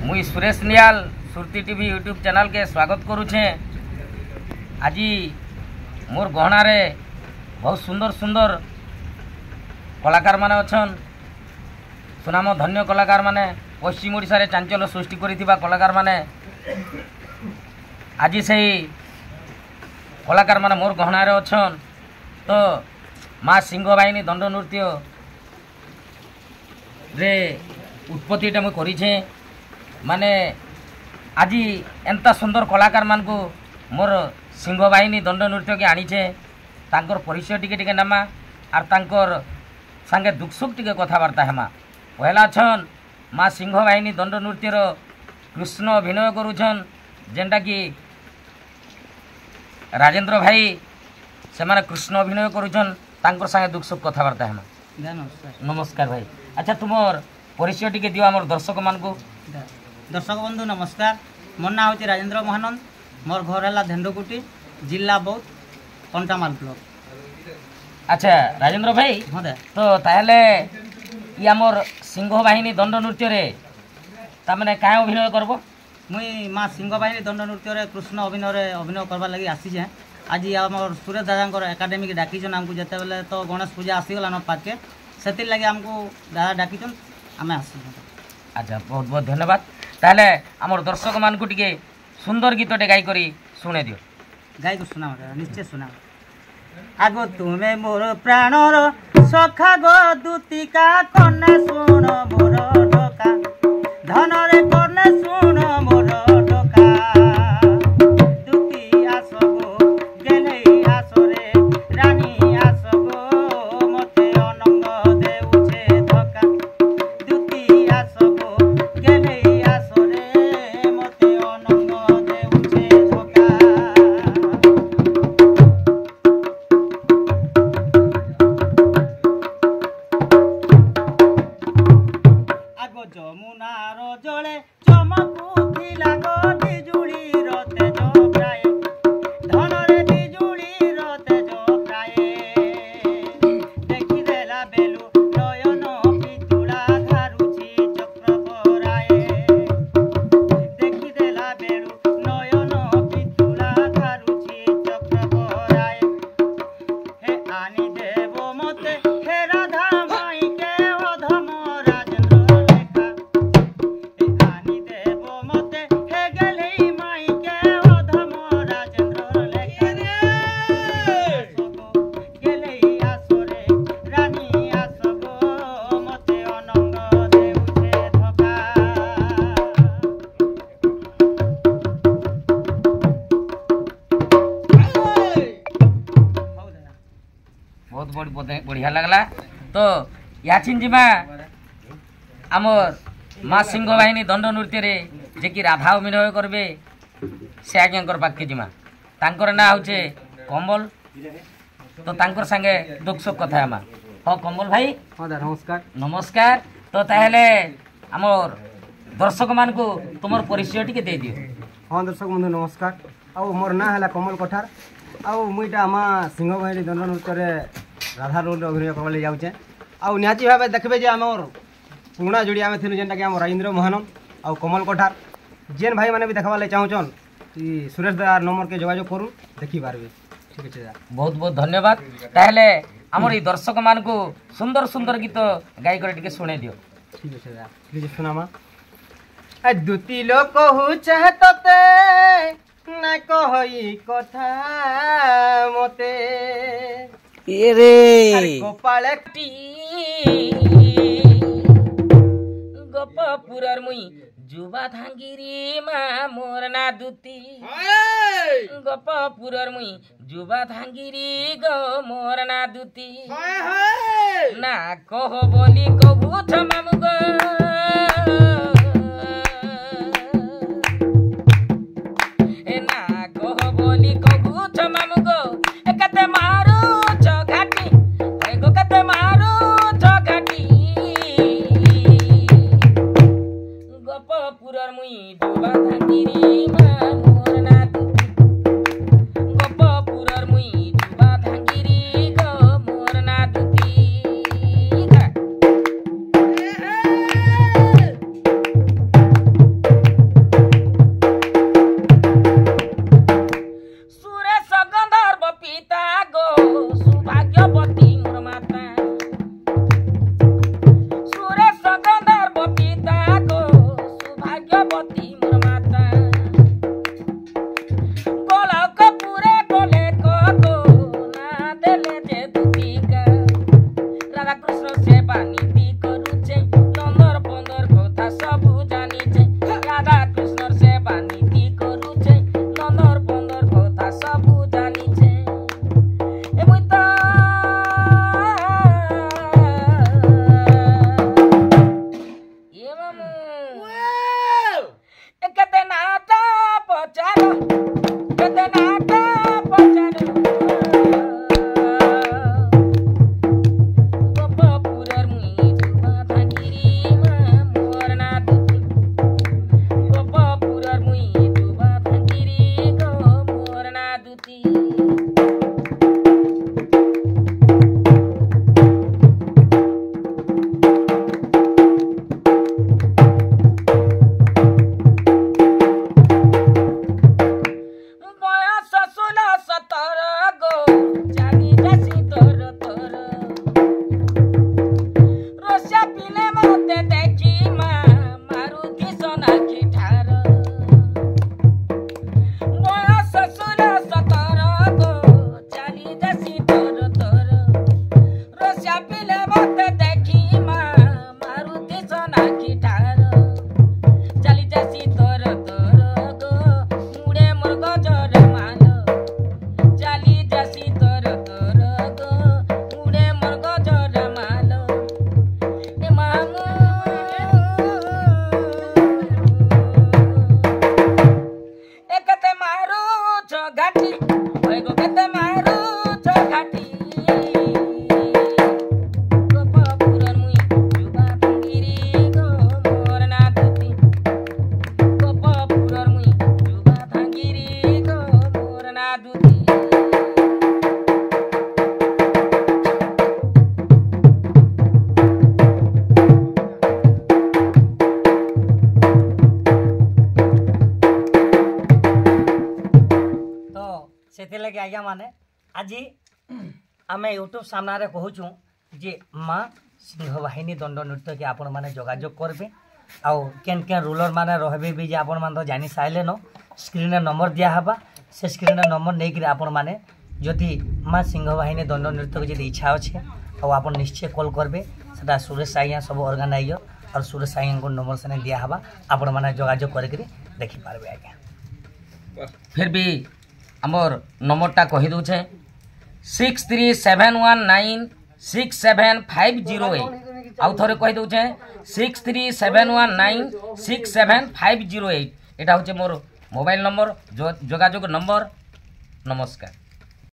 मुई Suresh Niall Surti TV YouTube channel के स्वागत करुछे। आज मोर गहना रे बहुत सुंदर सुंदर कलाकार माने अछन। सुनाम धन्य कलाकार माने पश्चिम ओडिशा रे चांचल्य सृष्टि करिथिबा कलाकार माने आज से कलाकार माने मोर गहना रे अछन। तो माँ सिंह बाहिनी दंड नृत्य रे उत्पत्तिटा मुझे करिछे। माने आज एंता सुंदर कलाकार मान को मोर सिंह बाहिनी दंड नृत्य के आनीछे। तांकर परिचय टिके नामा आर तांकर संगे दुख सुख टिके कथबार्ता हेमा। पहला छन माँ सिंह बाहिनी दंड नृत्यर कृष्ण अभिनय करुछन, जेनटा कि राजेंद्र भाई से माने कृष्ण अभिनय करुछन। तांकर संगे दुख सुख कथबार्ता हेमा। नमस्कार भाई। अच्छा तुमर परिचय टिके दियो हमर दर्शक मान को। दर्शक बंधु नमस्कार, मोर ना हूँ राजेंद्र महानंद। मोर घर है धेंडुकुटी, जिला बौद्ध, कंटामाल ब्लॉक। अच्छा राजेंद्र भाई, हाँ दे तो ताहले ये आमर सिंह बाहिनी दंड नृत्य रे तामने काय अभिनय करबो? मुई माँ सिंह बाहिनी दंड नृत्य कृष्ण अभिनय करवा लगी आसी। आज आम सुरेश दादा एकाडेमी डाकीचन आमको जिते बेले तो गणेश पूजा आसीगलान पाके से लगे आमको दादा डाकीचन आम आसी। अच्छा बहुत बहुत धन्यवाद। ताहले आमर दर्शक मान को टिके सुंदर गीतटे गाई करी सुने दियो। गाई को सुना निश्चय सुना। आगो तुम्हें मोर प्राणर सखा गो दूतिका कन्या सुन मोर डोका धनरे कन्या सुन मोर डोका दूती आस गो गेले आस रे रानी आस गो मते अनंग देउछे धका दूती आस गो गेले आस रे मते अनंग देउछे धका। যমুনার জলে চমকুথিলা গো বিজুড়ির তেজ প্রায় ধনরে বিজুড়ির তেজ প্রায় দেখি দেলা বেলু নয়ন পিতুলা ধারুছি চক্র পরায়ে দেখি দেলা বেলু নয়ন পিতুলা ধারুছি চক্র পরায়ে হে আনি দেব মতে হে রাধা মাইকে অধম बढ़िया लगला। तो याचिन जीमा आमर माँ सिंह बाहिनी दंड नृत्य रे जे कि राधा अभिनय करबे से आज्ञाकर पाखे जीमा। तांकर ना होचे कमल। तो तांकर संगे दुख सुख कथा हेमा। हाँ कमल भाई। हाँ नमस्कार। नमस्कार। तो ताहले आमर दर्शक मान को तुमर परिचय टिके दे दियो। हाँ दर्शक बंधु नमस्कार। आउ मोर ना है कमल कठार। आउ मुईटा माँ सिंह बाहिनी दंड नृत्य रे राधा रोल अभिनय करवा जाऊे। आउ निहाती भाव देखबे जे आमर पुराना जोड़ी आम थी जेनटा कि आम राजेंद्र महानंद आउ कमल कठार। जेन भाई मैंने भी देखा चाहून कि सुरेश दार नंबर के जोगाजोग करूँ देखी पार्बे। ठीक है, बहुत बहुत धन्यवाद। ताहले आमर ई दर्शक मान को सुंदर सुंदर गीत गाई कर टिके सुने दियो। ठीक है, ठीक है सुनामा। दुती लोक हु चाहते ना कहई कथा मते रे गोपाल गोपपुरर मुई जुबा धांगिरी माँ मोर ना दूती गोपपुरर मुई जुबा धांगिरी गो मोर ना दूती ना कह बोली कबू थमाम गो ना कह बोली कबू थमाम गो एकते मारू घाटी गो कते मारू घाटी गोपपुरर मुई जुबा धांगिरी माँ मोर ना गोपपुरर मुई जुबा धांगिरी गो मोर ना दूती। आज्ञा माने आज आम यूट्यूब सामने कहूँ जे माँ सिंह बाहिनी दंड नृत्य के आपण मैंने जोगाजोग करेंगे आउ केन केन रूलर माने रहे भी जे आपण मैंने तो जानी सारे न स्क्रीन नंबर दिहबा से स्क्रीन नंबर नहीं आपण मैंने जदि माँ सिंह बाहिनी दंड नृत्य को जी इच्छा अच्छे आप निश्चय कॉल करेंगे से सुरेश आज्ञा सब ऑर्गेनाइजर और सुरेश आज्ञा को नंबर से दिहबा आपण मैंने जोगाजोग करके देखिपारे आज्ञा। फिर भी आमर नंबरटा कही दूचे 6371967508 आउ थे कही दूचे 6371967508 एटा होचे मोर मोबाइल नंबर जोगाजोग नंबर। नमस्कार।